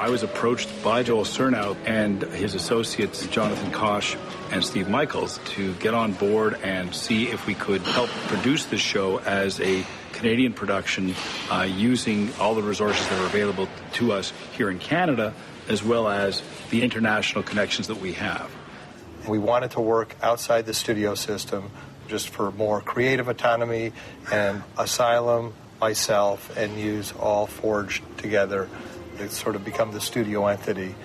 I was approached by Joel Surnow and his associates, Jonathan Kosh and Steve Michaels, to get on board and see if we could help produce this show as a Canadian production using all the resources that are available to us here in Canada, as well as the international connections that we have. We wanted to work outside the studio system just for more creative autonomy, and Asylum, myself, and Muse all forged together to sort of become the studio entity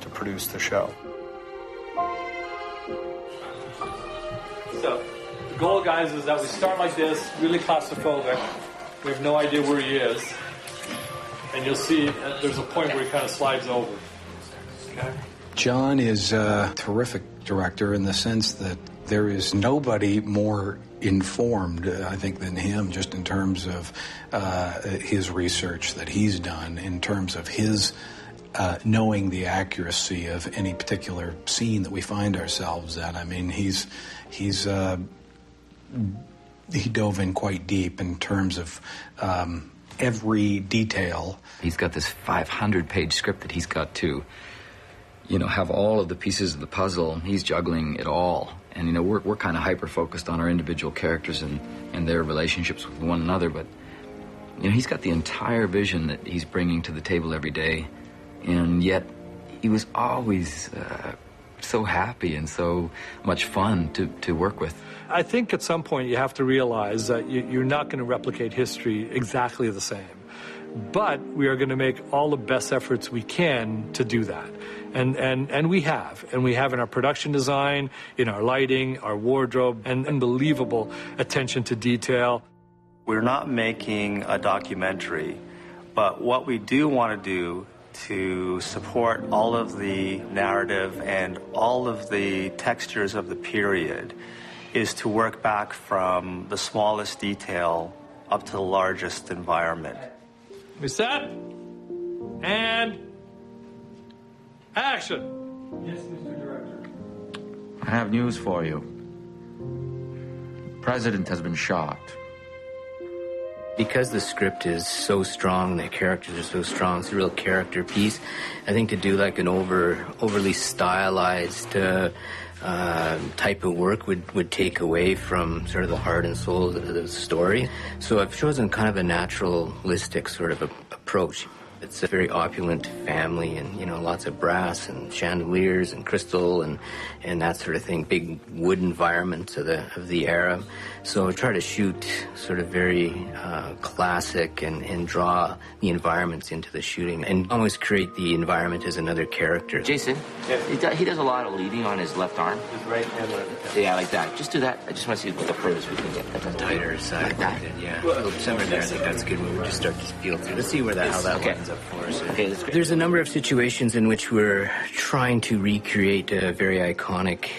to produce the show. So, the goal, guys, is that we start like this, really claustrophobic. We have no idea where he is. And you'll see there's a point where he kind of slides over. Okay? John is a terrific director in the sense that there is nobody more informed, I think, than him, just in terms of his research that he's done, in terms of his knowing the accuracy of any particular scene that we find ourselves in. I mean, he dove in quite deep in terms of every detail. He's got this 500-page script that he's got to, have all of the pieces of the puzzle. He's juggling it all. And, we're kind of hyper-focused on our individual characters and their relationships with one another. But, he's got the entire vision that he's bringing to the table every day. And yet, he was always so happy and so much fun to work with. I think at some point you have to realize that you're not going to replicate history exactly the same. But we are going to make all the best efforts we can to do that. And we have. And we have in our production design, in our lighting, our wardrobe, and unbelievable attention to detail. We're not making a documentary, but what we do want to do to support all of the narrative and all of the textures of the period is to work back from the smallest detail up to the largest environment. We set, and action. Yes, Mr. Director. I have news for you. The president has been shot. Because the script is so strong, the characters are so strong, it's a real character piece. I think to do like an overly stylized type of work would take away from sort of the heart and soul of the story. So I've chosen kind of a naturalistic sort of approach. It's a very opulent family, and lots of brass and chandeliers and crystal and that sort of thing. Big wood environments of the era. So I try to shoot sort of very classic and draw the environments into the shooting and almost create the environment as another character. Jason, he does a lot of leading on his left arm. His right hand. Yeah, like that. Just do that. I just want to see the furthest we can get. Tighter side. Like that. Yeah. Somewhere there, I think that's good. We just start to feel through. Let's see how that lines up for us. Okay, that's great. There's a number of situations in which we're trying to recreate a very iconic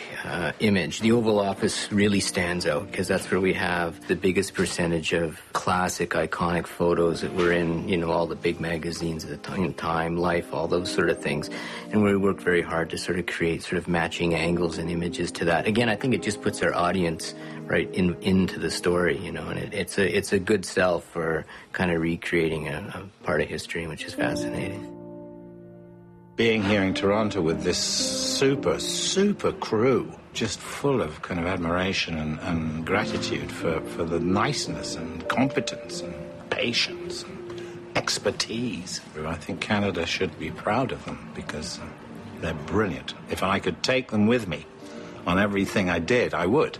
image. The Oval Office really stands out because that's where we have the biggest percentage of classic, iconic photos that were in, all the big magazines at the time, Time, Life, all those sort of things. And we work very hard to sort of create sort of matching angles and images to that. Again, I think it just puts our audience right into the story, and it's a good sell for kind of recreating a part of history, which is fascinating. Being here in Toronto with this super crew, just full of kind of admiration and gratitude for the niceness and competence and patience and expertise. I think Canada should be proud of them because they're brilliant. If I could take them with me on everything I did, I would.